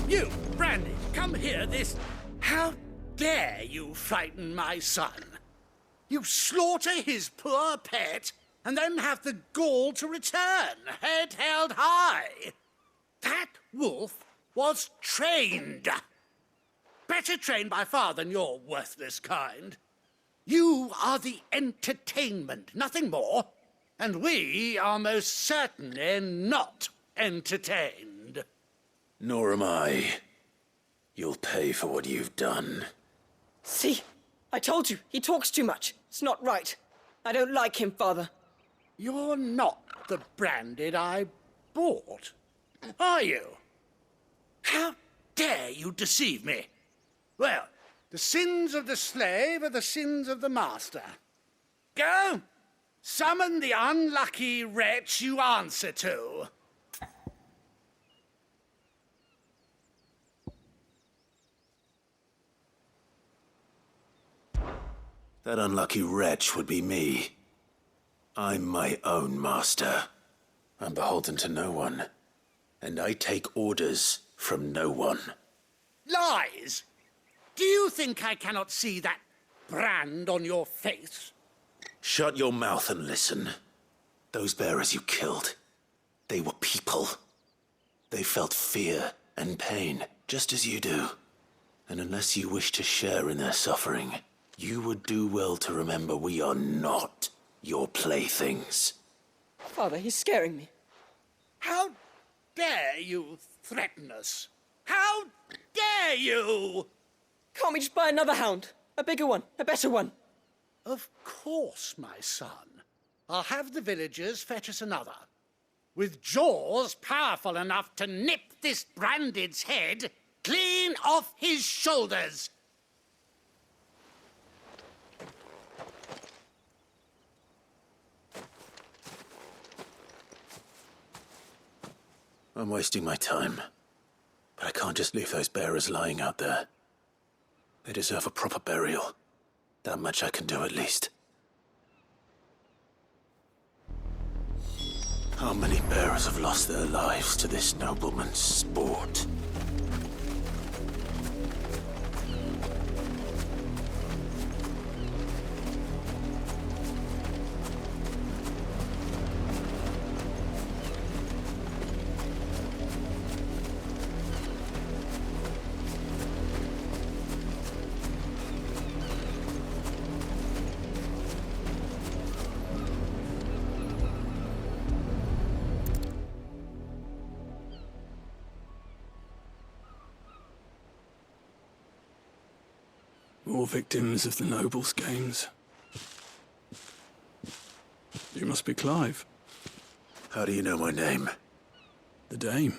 You, Brandy, come here this... How dare you frighten my son? You slaughter his poor pet, and then have the gall to return, head held high. That wolf was trained. Better trained by far than your worthless kind. You are the entertainment, nothing more. And we are most certainly not entertained. Nor am I. You'll pay for what you've done. See? I told you, he talks too much. It's not right. I don't like him, Father. You're not the Branded I bought, are you? How dare you deceive me? Well, the sins of the slave are the sins of the master. Go! Summon the unlucky wretch you answer to. That unlucky wretch would be me. I'm my own master. I'm beholden to no one. And I take orders from no one. Lies! Do you think I cannot see that brand on your face? Shut your mouth and listen. Those bearers you killed, they were people. They felt fear and pain, just as you do. And unless you wish to share in their suffering, you would do well to remember we are not your playthings. Father, he's scaring me. How dare you threaten us? How dare you? Can't we just buy another hound? A bigger one, a better one. Of course, my son. I'll have the villagers fetch us another. With jaws powerful enough to nip this Branded's head clean off his shoulders. I'm wasting my time. But I can't just leave those bearers lying out there. They deserve a proper burial. That much I can do at least. How many bearers have lost their lives to this nobleman's sport? More victims of the nobles' games. You must be Clive. How do you know my name? The Dame.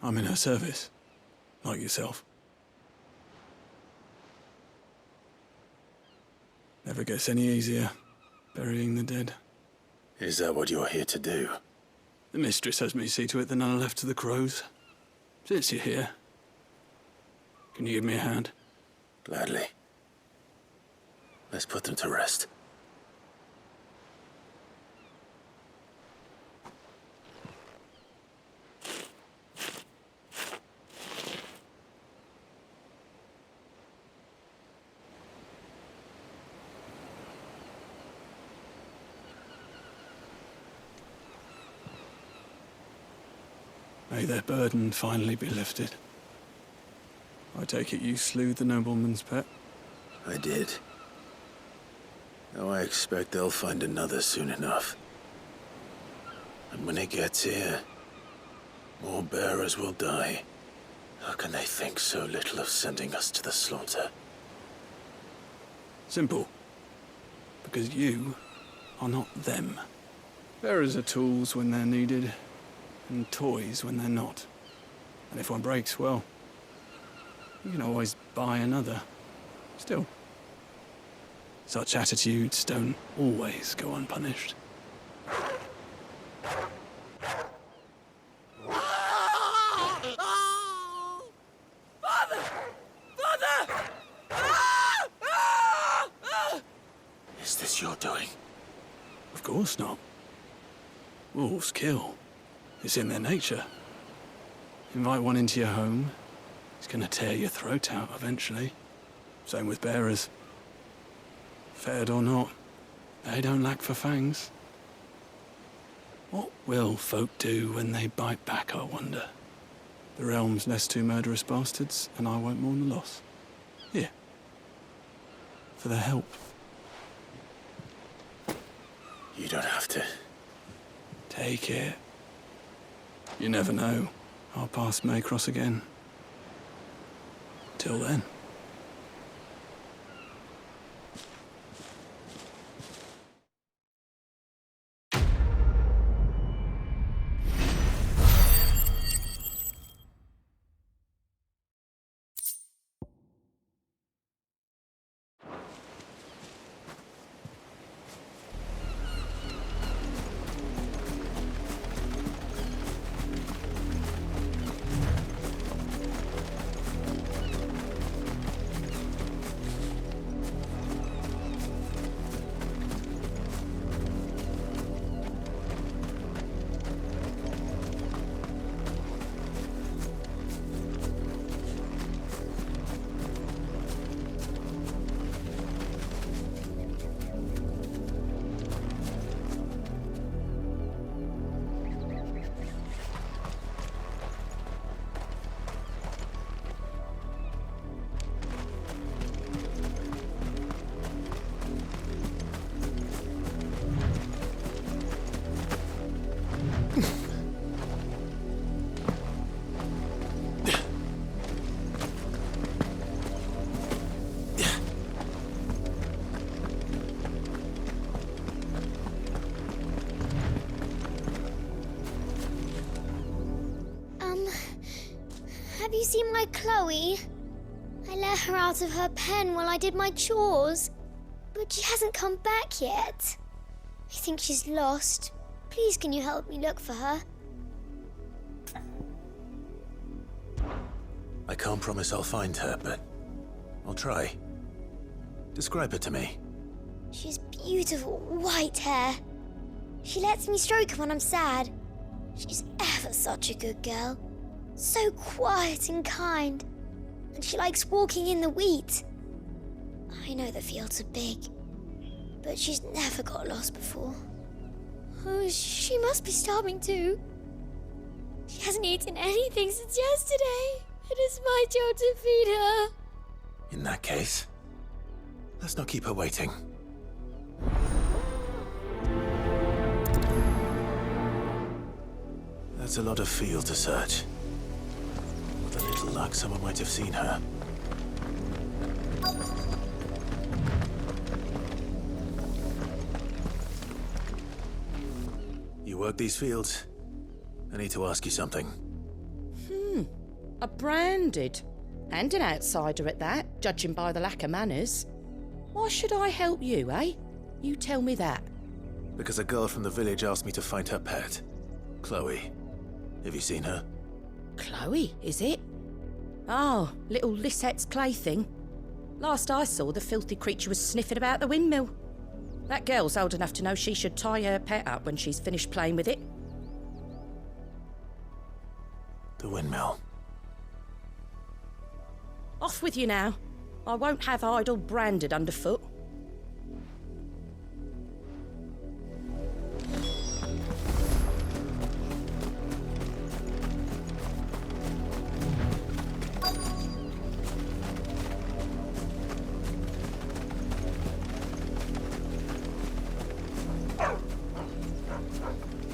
I'm in her service, like yourself. Never gets any easier, burying the dead. Is that what you're here to do? The mistress has me see to it that none are left to the crows. Since you're here, can you give me a hand? Gladly. Let's put them to rest. May their burden finally be lifted. I take it you slew the nobleman's pet? I did. Now I expect they'll find another soon enough. And when it gets here, more bearers will die. How can they think so little of sending us to the slaughter? Simple. Because you are not them. Bearers are tools when they're needed, and toys when they're not. And if one breaks, well, you can always buy another. Still, such attitudes don't always go unpunished. Father! Father! Is this your doing? Of course not. Wolves kill. It's in their nature. Invite one into your home, he's gonna tear your throat out eventually. Same with bearers. Fed or not, they don't lack for fangs. What will folk do when they bite back, I wonder? The realm's less two murderous bastards, and I won't mourn the loss. Here. For their help. You don't have to. Take it. You never know. Our paths may cross again. Till then. Have you seen my Chloe? I let her out of her pen while I did my chores, but she hasn't come back yet. I think she's lost. Please, can you help me look for her? I can't promise I'll find her, but I'll try. Describe her to me. She has beautiful white hair. She lets me stroke her when I'm sad. She's ever such a good girl. So quiet and kind. And she likes walking in the wheat. I know the fields are big, but she's never got lost before. Oh, she must be starving too. She hasn't eaten anything since yesterday. It is my job to feed her. In that case, let's not keep her waiting. That's a lot of field to search. With a little luck, someone might have seen her. You work these fields? I need to ask you something. A branded. And an outsider at that, judging by the lack of manners. Why should I help you, eh? You tell me that. Because a girl from the village asked me to find her pet, Chloe. Have you seen her? Chloe, is it? Oh, little Lisette's plaything. Last I saw, the filthy creature was sniffing about the windmill. That girl's old enough to know she should tie her pet up when she's finished playing with it. The windmill. Off with you now. I won't have idle branded underfoot.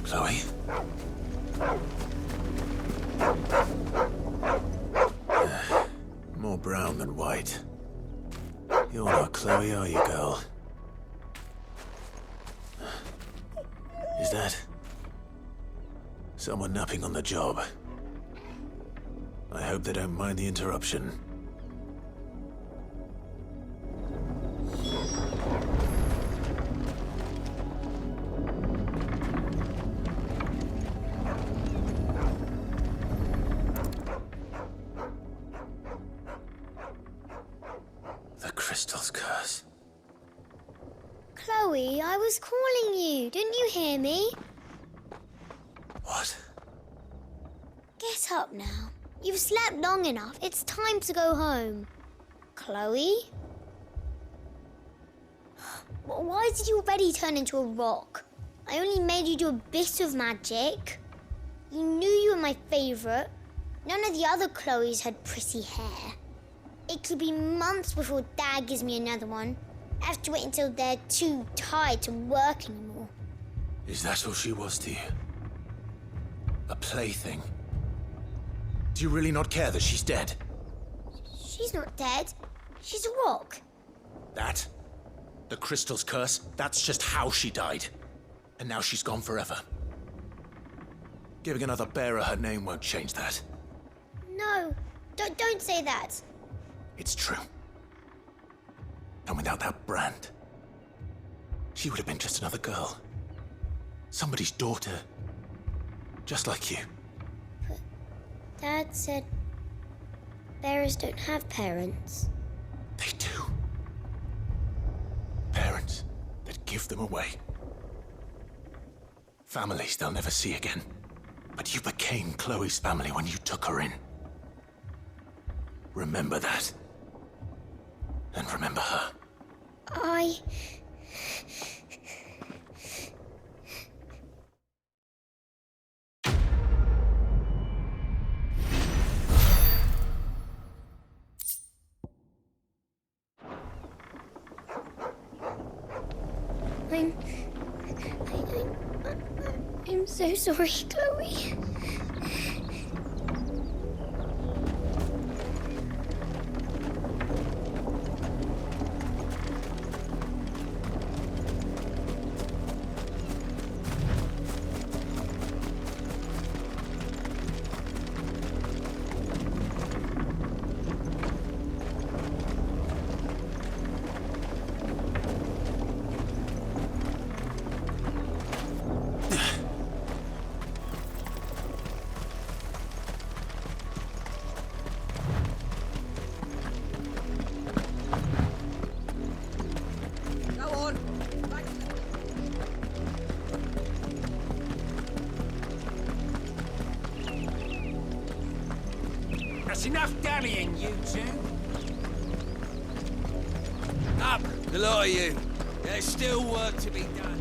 Chloe? More brown than white. You're not Chloe, are you, girl? Is that someone napping on the job? I hope they don't mind the interruption. The crystal's curse. Chloe, I was calling you. Didn't you hear me? What? Get up now. You've slept long enough. It's time to go home. Chloe? Why did you already turn into a rock? I only made you do a bit of magic. You knew you were my favourite. None of the other Chloes had pretty hair. It could be months before Dad gives me another one. I have to wait until they're too tired to work anymore. Is that all she was to you? A plaything? Do you really not care that she's dead? She's not dead. She's a rock. That? The crystal's curse? That's just how she died. And now she's gone forever. Giving another bearer her name won't change that. No, don't say that. It's true. And without that brand, she would have been just another girl. Somebody's daughter. Just like you. But Dad said bearers don't have parents. They do. Parents that give them away. Families they'll never see again. But you became Chloe's family when you took her in. Remember that. And remember her. I'm so sorry, Chloe. That's enough dallying, you two. Up, the lot of you. There's still work to be done.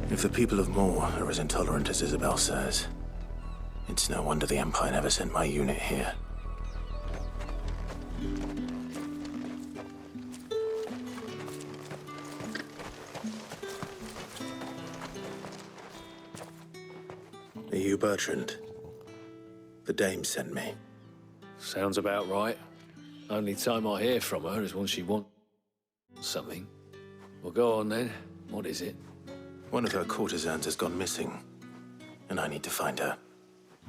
If the people of Moor are as intolerant as Isabel says, it's no wonder the Empire never sent my unit here. Are you Bertrand? The dame sent me. Sounds about right. Only time I hear from her is when she wants something. Well, go on then. What is it? One of her courtesans has gone missing, and I need to find her.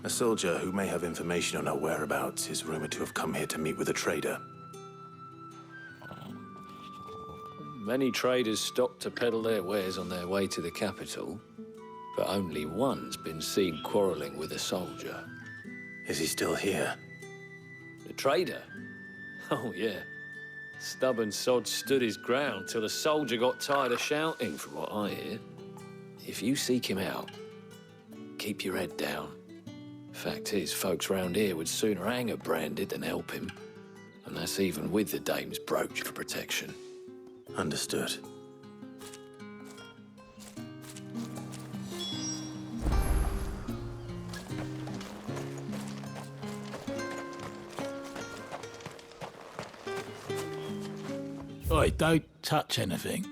A soldier who may have information on her whereabouts is rumored to have come here to meet with a trader. Many traders stop to peddle their wares on their way to the capital, but only one's been seen quarreling with a soldier. Is he still here? The trader? Oh, yeah. Stubborn sod stood his ground till the soldier got tired of shouting, from what I hear. If you seek him out, keep your head down. Fact is, folks round here would sooner hang a branded than help him. And that's even with the dame's brooch for protection. Understood. Oi, don't touch anything.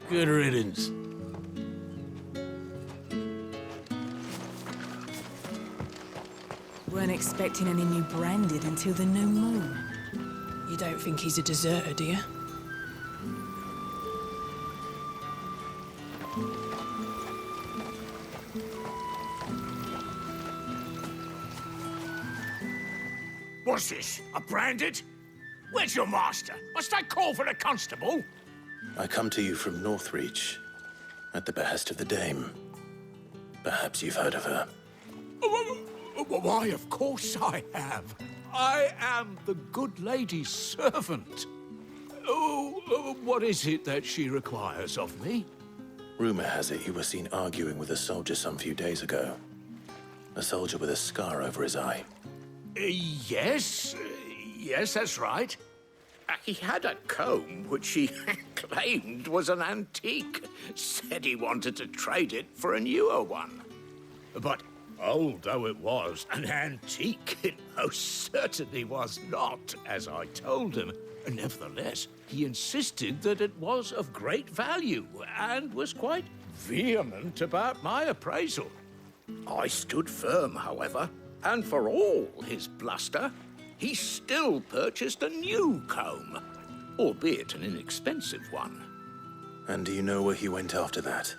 Good riddance. Weren't expecting any new branded until the new moon. You don't think he's a deserter, do you? What's this? A branded? Where's your master? Must I call for a constable? I come to you from Northreach, at the behest of the Dame. Perhaps you've heard of her. Why, of course I have. I am the good lady's servant. What is it that she requires of me? Rumor has it you were seen arguing with a soldier some few days ago. A soldier with a scar over his eye. Yes, that's right. He had a comb which he claimed was an antique. Said he wanted to trade it for a newer one. But old though it was, an antique it most certainly was not, as I told him. Nevertheless, he insisted that it was of great value and was quite vehement about my appraisal. I stood firm, however, and for all his bluster, he still purchased a new comb, albeit an inexpensive one. And do you know where he went after that?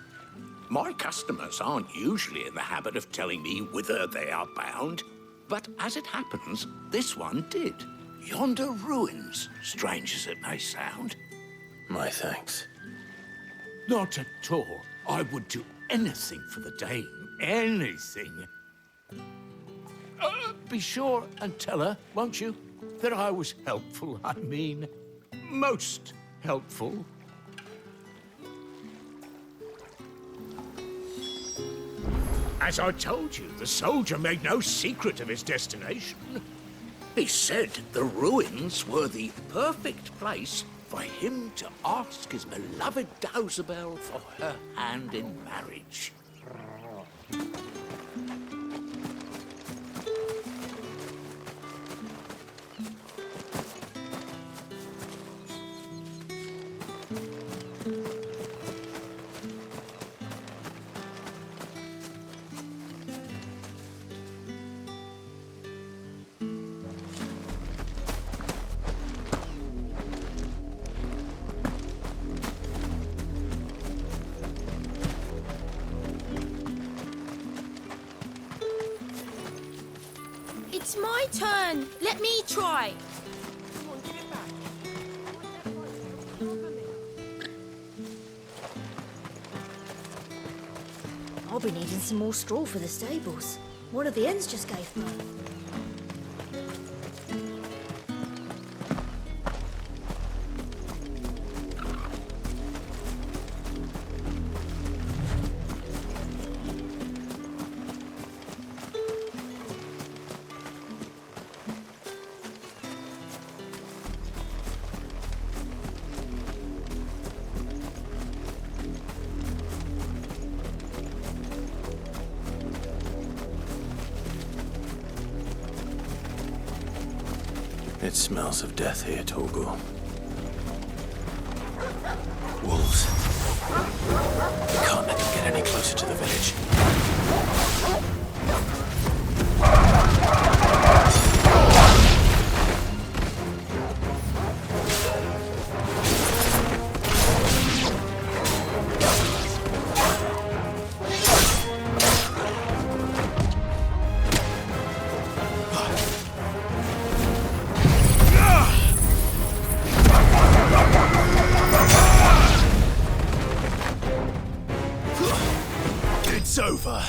My customers aren't usually in the habit of telling me whither they are bound, but as it happens, this one did. Yonder ruins, strange as it may sound. My thanks. Not at all. I would do anything for the Dame. Anything. Be sure and tell her, won't you, that I was helpful. I mean, most helpful. As I told you, the soldier made no secret of his destination. He said the ruins were the perfect place for him to ask his beloved Dausabel for her hand in marriage. It's my turn. Let me try. I'll be needing some more straw for the stables. One of the ends just gave me. It smells of death here, Torgal. Wolves. We can't let them get any closer to the village. It's over.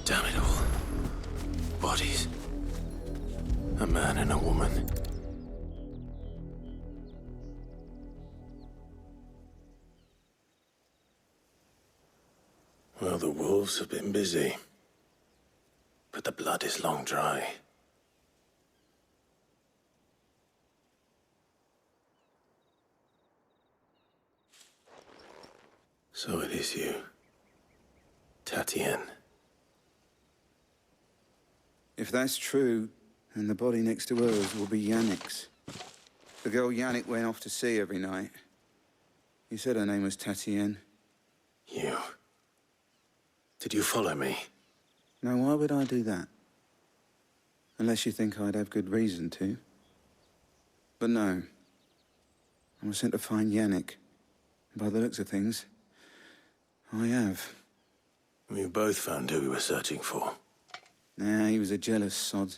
Damn it all. Bodies. A man and a woman. Well, the wolves have been busy. But the blood is long dry. So it is you, Tatienne. If that's true, then the body next to hers will be Yannick's. The girl Yannick went off to sea every night. You said her name was Tatienne. You. Did you follow me? Now, why would I do that? Unless you think I'd have good reason to. But no. I was sent to find Yannick. By the looks of things, I have. We both found who we were searching for. Nah, he was a jealous sod.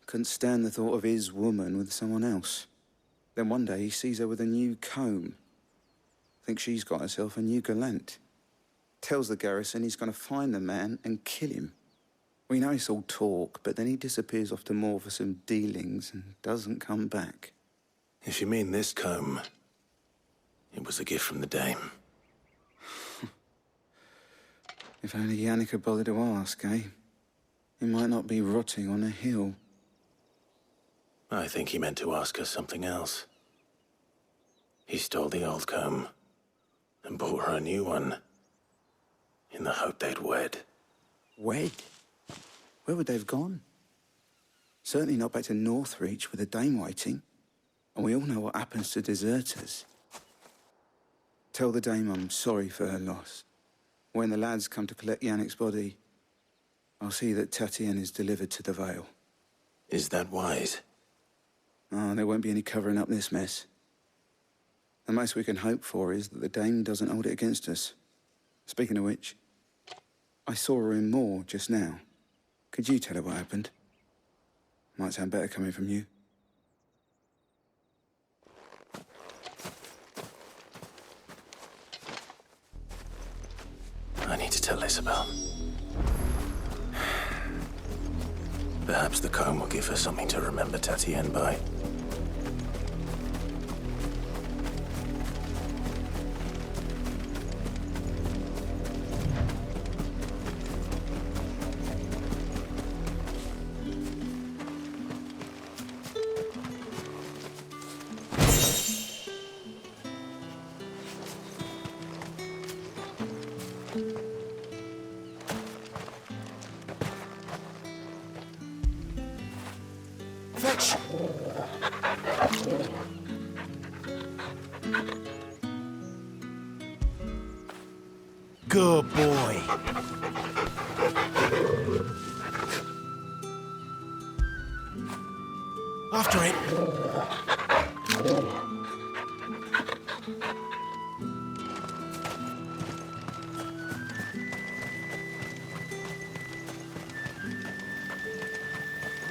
Couldn't stand the thought of his woman with someone else. Then one day he sees her with a new comb. Thinks she's got herself a new gallant. Tells the garrison he's going to find the man and kill him. We know it's all talk, but then he disappears off to Moor for some dealings and doesn't come back. If you mean this comb, it was a gift from the dame. If only Yannick had bothered to ask, eh? He might not be rotting on a hill. I think he meant to ask us something else. He stole the old comb and bought her a new one in the hope they'd wed. Wed? Where would they have gone? Certainly not back to Northreach with a dame waiting. And we all know what happens to deserters. Tell the dame I'm sorry for her loss. When the lads come to collect Yannick's body, I'll see that Tatienne is delivered to the Vale. Is that wise? Oh, there won't be any covering up this mess. The most we can hope for is that the dame doesn't hold it against us. Speaking of which, I saw her in Moor just now. Could you tell her what happened? Might sound better coming from you. I need to tell Isabel. Perhaps the comb will give her something to remember Tatienne by. Fetch! Good boy. After it.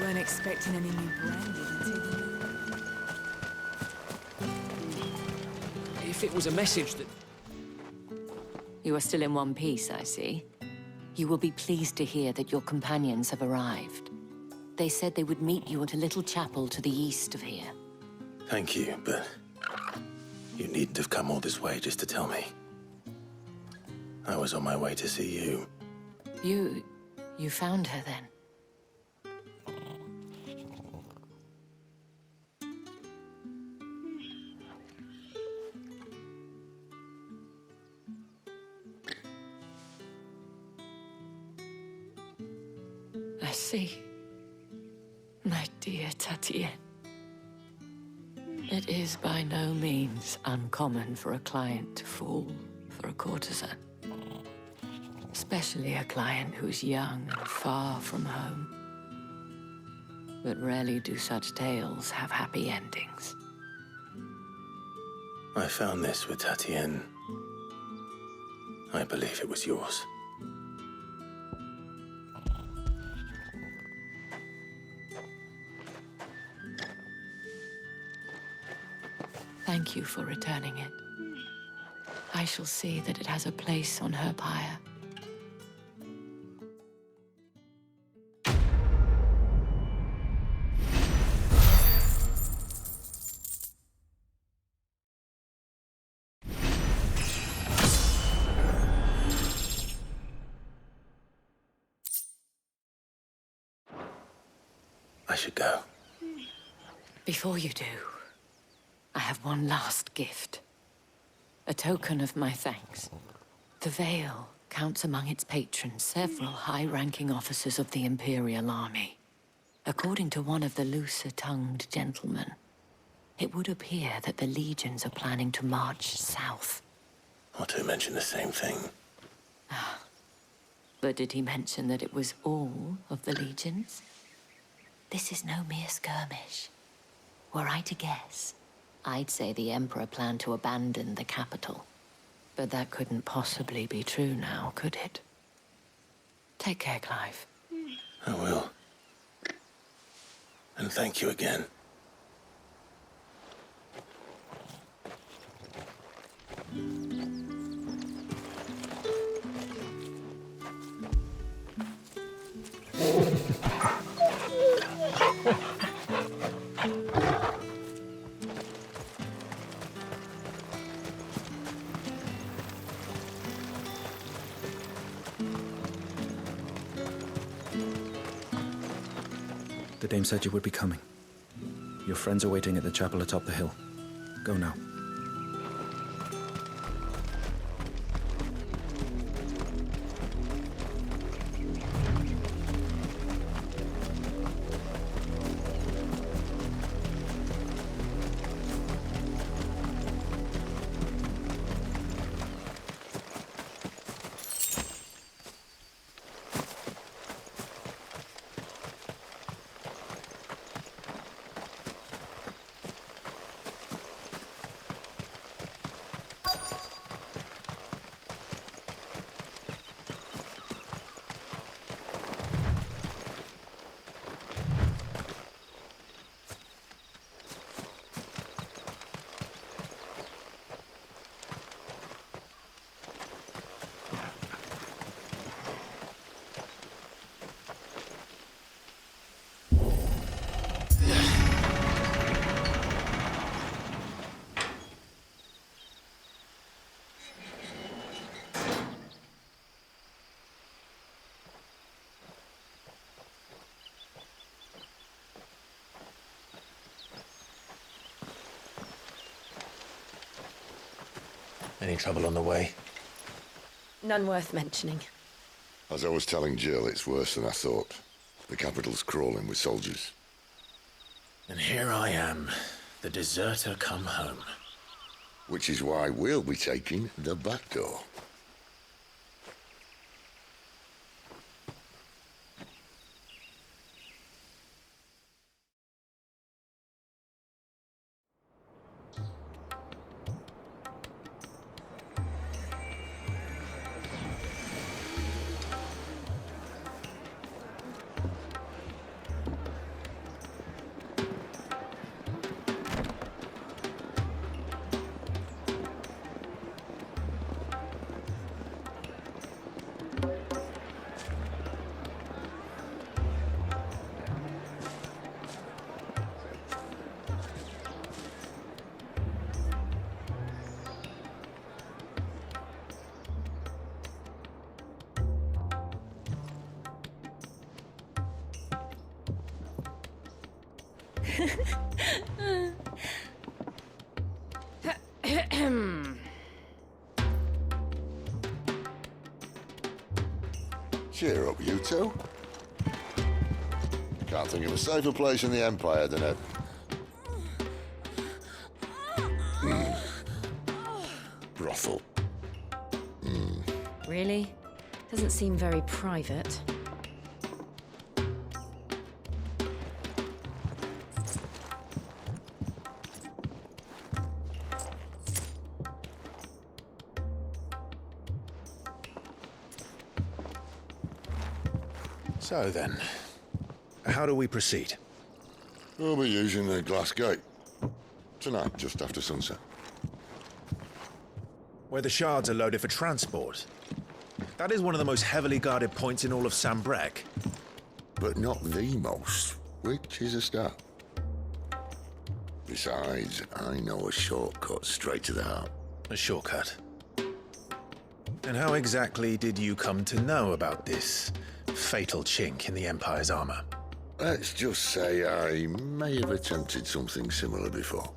Weren't expecting any new branded until the... If it was a message that... You are still in one piece, I see. You will be pleased to hear that your companions have arrived. They said they would meet you at a little chapel to the east of here. Thank you, but you needn't have come all this way just to tell me. I was on my way to see you. You found her then? I see. My dear Tatienne. It is by no means uncommon for a client to fall for a courtesan. Especially a client who's young and far from home. But rarely do such tales have happy endings. I found this with Tatienne. I believe it was yours. Thank you for returning it. I shall see that it has a place on her pyre. I should go. Before you do, I have one last gift. A token of my thanks. The Vale counts among its patrons several high-ranking officers of the Imperial Army. According to one of the looser-tongued gentlemen, it would appear that the legions are planning to march south. Otto mentioned the same thing. But did he mention that it was all of the legions? This is no mere skirmish. Were I to guess, I'd say the Emperor planned to abandon the capital. But that couldn't possibly be true now, could it? Take care, Clive. I will. And thank you again. The dame said you would be coming. Your friends are waiting at the chapel atop the hill. Go now. Any trouble on the way? None worth mentioning. As I was telling Jill, it's worse than I thought. The capital's crawling with soldiers. And here I am, the deserter come home. Which is why we'll be taking the back door. Cheer up, you two. Can't think of a safer place in the Empire than a... brothel. Really? Doesn't seem very private. So then, how do we proceed? We'll be using the glass gate. Tonight, just after sunset. Where the shards are loaded for transport. That is one of the most heavily guarded points in all of Sambrec. But not the most, which is a start. Besides, I know a shortcut straight to the heart. A shortcut? And how exactly did you come to know about this fatal chink in the Empire's armor? Let's just say I may have attempted something similar before.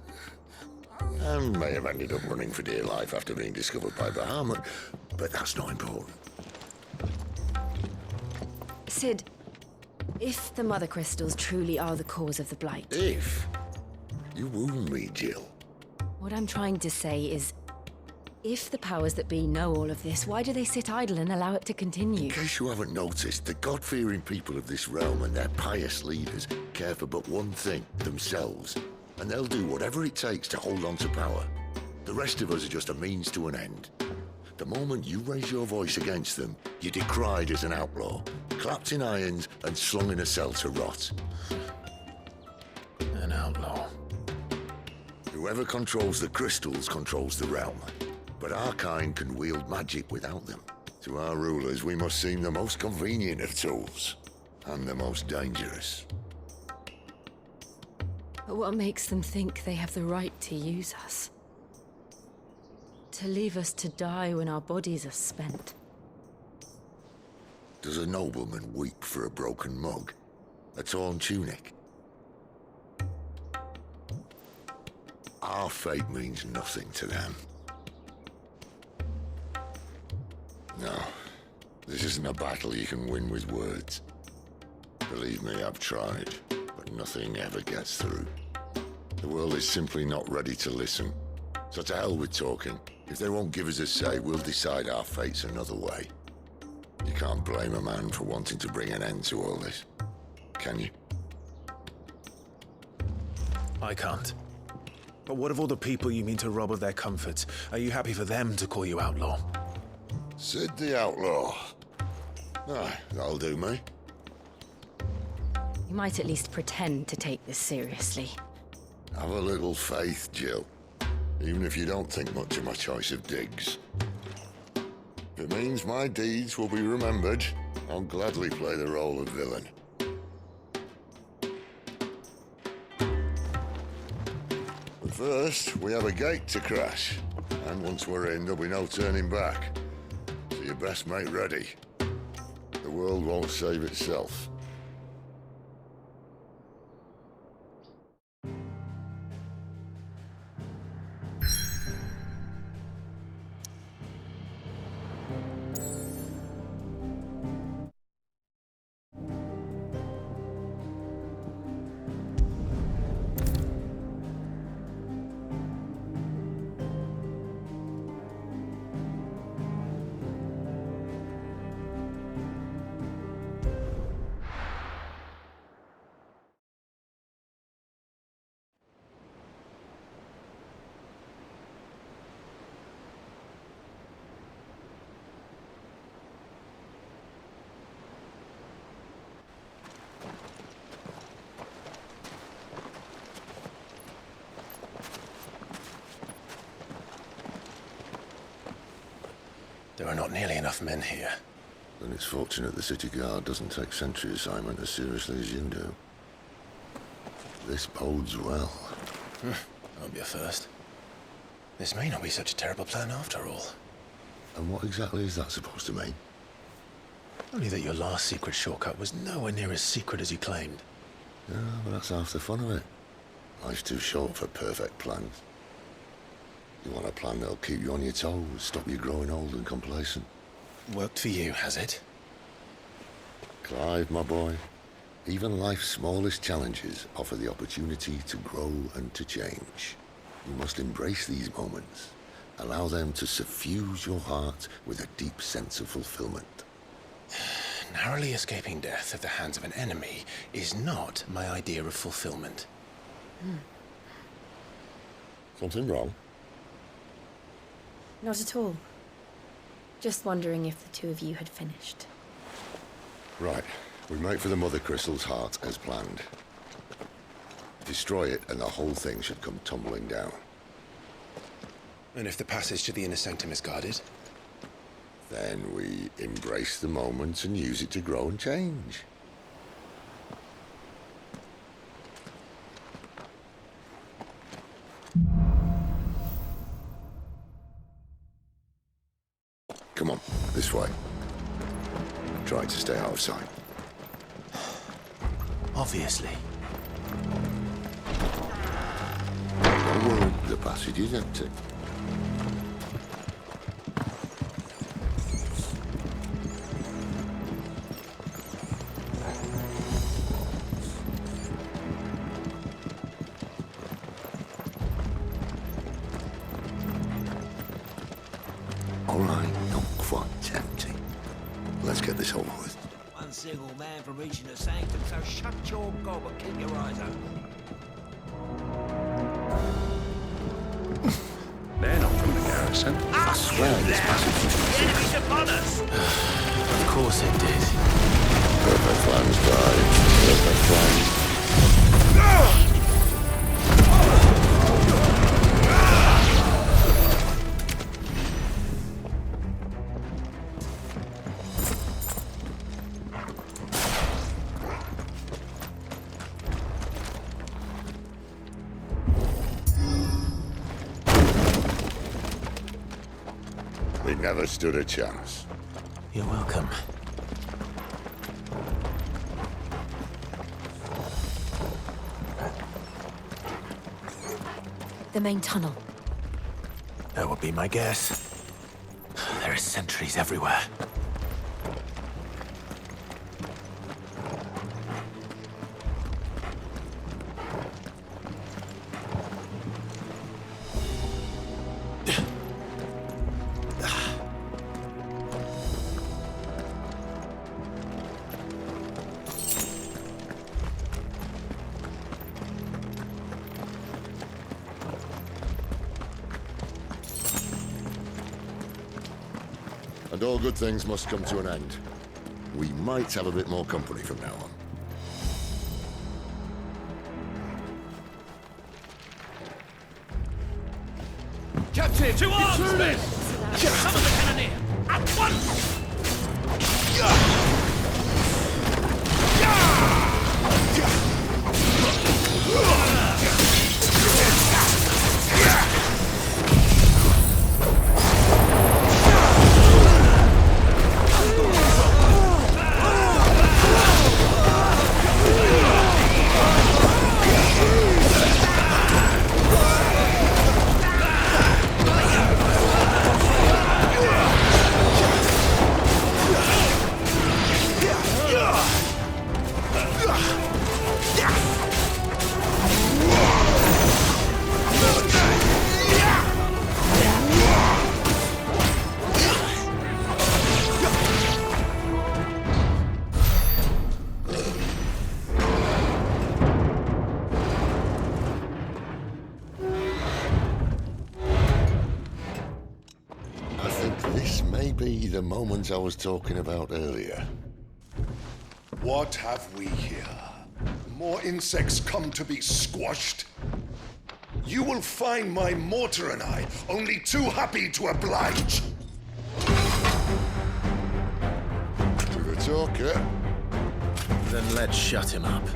And may have ended up running for dear life after being discovered by Bahamut, but that's not important. Sid, if the Mother Crystals truly are the cause of the Blight... If? You wound me, Jill. What I'm trying to say is, if the powers that be know all of this, why do they sit idle and allow it to continue? In case you haven't noticed, the God-fearing people of this realm and their pious leaders care for but one thing, themselves. and they'll do whatever it takes to hold on to power. The rest of us are just a means to an end. The moment you raise your voice against them, you're decried as an outlaw, clapped in irons and slung in a cell to rot. An outlaw. Whoever controls the crystals controls the realm. But our kind can wield magic without them. To our rulers, we must seem the most convenient of tools, and the most dangerous. But what makes them think they have the right to use us? To leave us to die when our bodies are spent? Does a nobleman weep for a broken mug? A torn tunic? Our fate means nothing to them. No, this isn't a battle you can win with words. Believe me, I've tried, but nothing ever gets through. The world is simply not ready to listen. So to hell with talking. If they won't give us a say, we'll decide our fates another way. You can't blame a man for wanting to bring an end to all this, can you? I can't. But what of all the people you mean to rob of their comforts? Are you happy for them to call you outlaw? Sid the Outlaw. Aye, that'll do me. You might at least pretend to take this seriously. Have a little faith, Jill. Even if you don't think much of my choice of digs. If it means my deeds will be remembered, I'll gladly play the role of villain. But first, we have a gate to crash. And once we're in, there'll be no turning back. So you best make ready. The world won't save itself. There are not nearly enough men here. Then it's fortunate the city guard doesn't take sentry assignment as seriously as you do. This bodes well. Won't be a first. This may not be such a terrible plan after all. And what exactly is that supposed to mean? Only that your last secret shortcut was nowhere near as secret as you claimed. Yeah, but that's half the fun of it. Life's too short for perfect plans. You want a plan that'll keep you on your toes, stop you growing old and complacent. Worked for you, has it? Clive, my boy, even life's smallest challenges offer the opportunity to grow and to change. You must embrace these moments. Allow them to suffuse your heart with a deep sense of fulfillment. Narrowly escaping death at the hands of an enemy is not my idea of fulfillment. Something wrong? Not at all. Just wondering if the two of you had finished. Right. We make for the Mother Crystal's heart as planned. Destroy it and the whole thing should come tumbling down. And if the passage to the inner sanctum is guarded? Then we embrace the moment and use it to grow and change. Come on, this way. Try to stay out of sight. Obviously. Don't worry, the passage is empty. All right, not quite empty. Let's get this over with. One single man from reaching the sanctum, so shut your gob and keep your eyes open. accent. I swear this passage used to be... The enemy's upon us! Of course it did. Perfect plans, Clive. Perfect plans. We never stood a chance. You're welcome. The main tunnel. That would be my guess. There are sentries everywhere. And all good things must come to an end. We might have a bit more company from now on. Captain! To arms, men! Summon the cannoneer! At once! The moment I was talking about earlier. What have we here? More insects come to be squashed? You will find my mortar and I only too happy to oblige. To the talker. Then let's shut him up.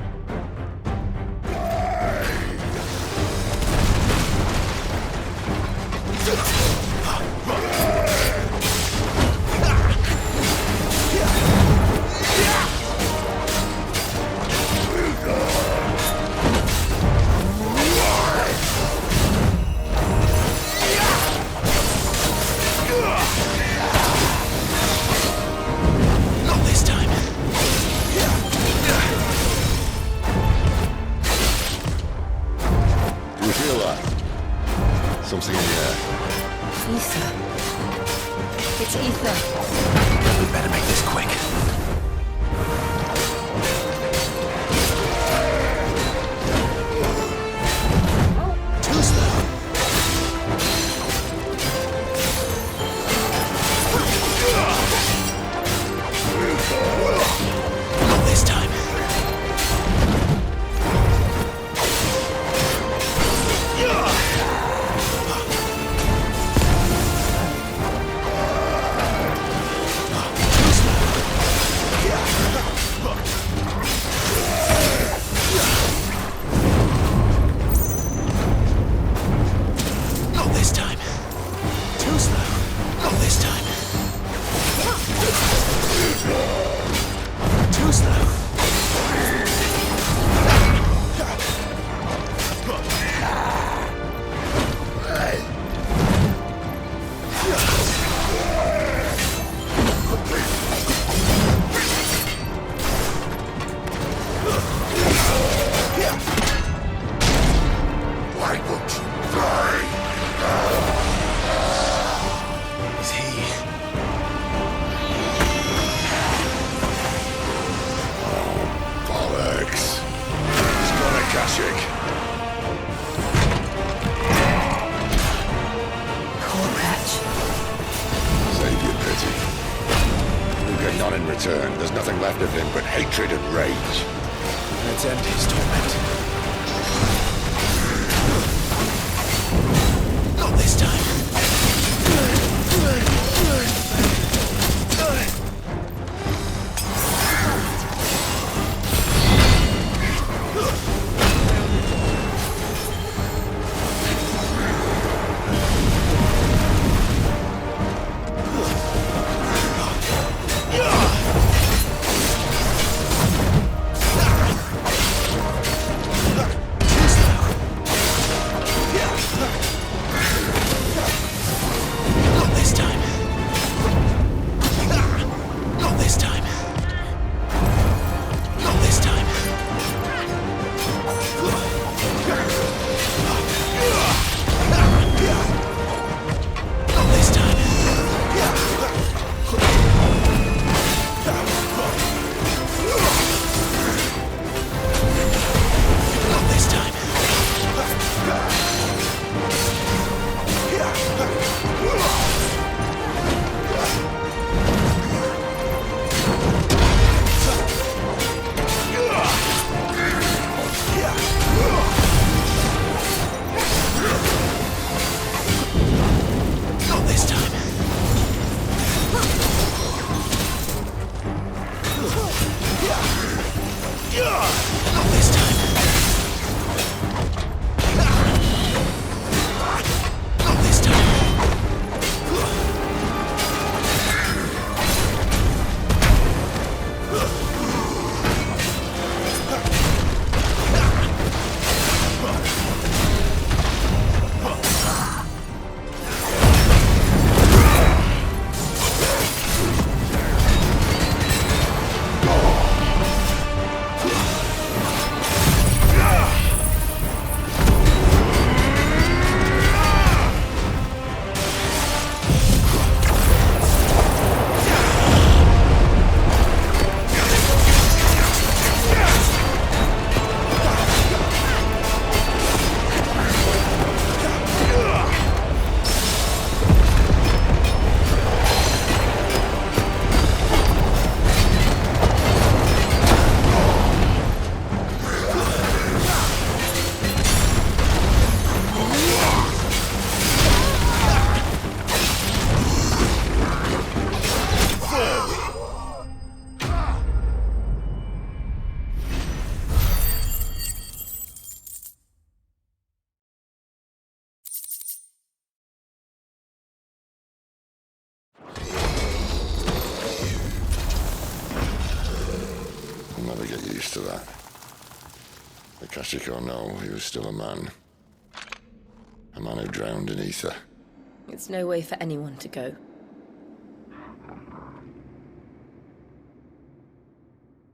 Not this time. Do you feel that? Something in the air. Ether. It's ether. We better make this quick. Too slow. Not this time. Too slow. men return, there's nothing left of him but hatred and rage. Let's end his torment. Not this time. To that. The Kashiko know he was still a man. A man who drowned in ether. It's no way for anyone to go.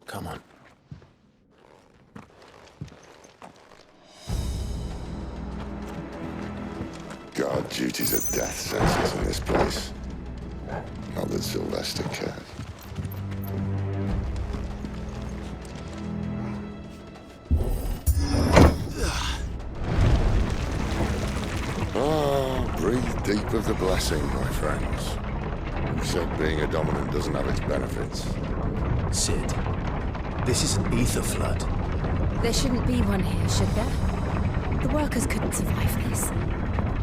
Come on. Guard duties are death sentences in this place. Not that Sylvester cares. Breathe deep of the blessing, my friends. You said being a dominant doesn't have its benefits. Sid, this is an ether flood. There shouldn't be one here, should there? The workers couldn't survive this.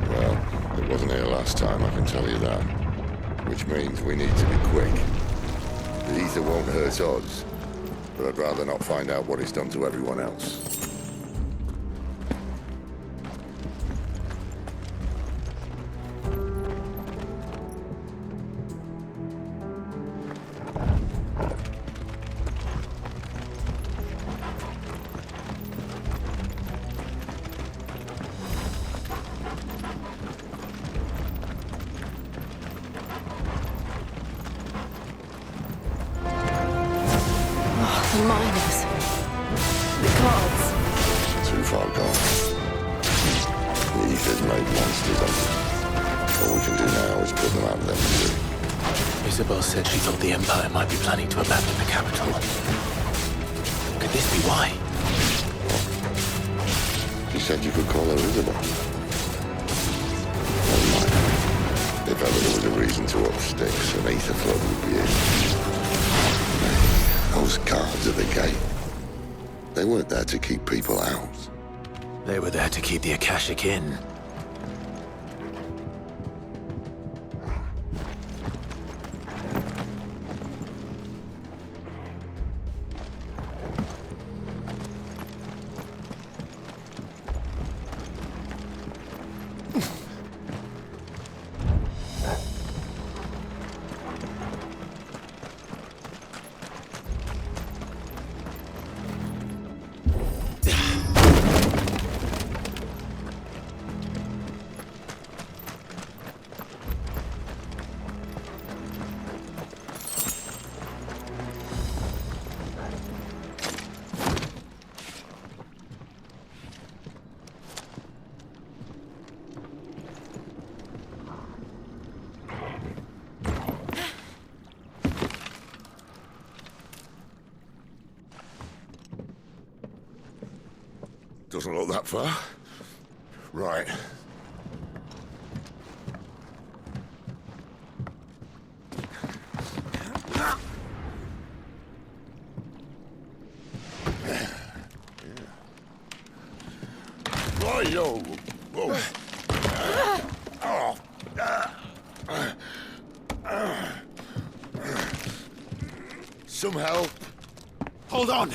Well, it wasn't here last time, I can tell you that. Which means we need to be quick. The ether won't hurt us, but I'd rather not find out what it's done to everyone else. The miners. The guards. Too far gone. The ether's made monsters of them. All we can do now is put them out of their misery. Isabel said she thought the Empire might be planning to abandon the capital. Could this be why? She said you could call her Isabel. Never mind. If ever there was a reason to up sticks, an ether flood would be it. Those guards at the gate, they weren't there to keep people out. They were there to keep the Akashic in. Doesn't look that far. Right. Right-yo. Whoa. Some help. Hold on!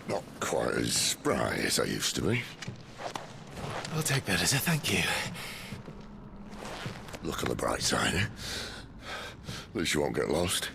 Not quite as spry as I used to be. I'll take that as a thank you. Look on the bright side, eh? At least you won't get lost.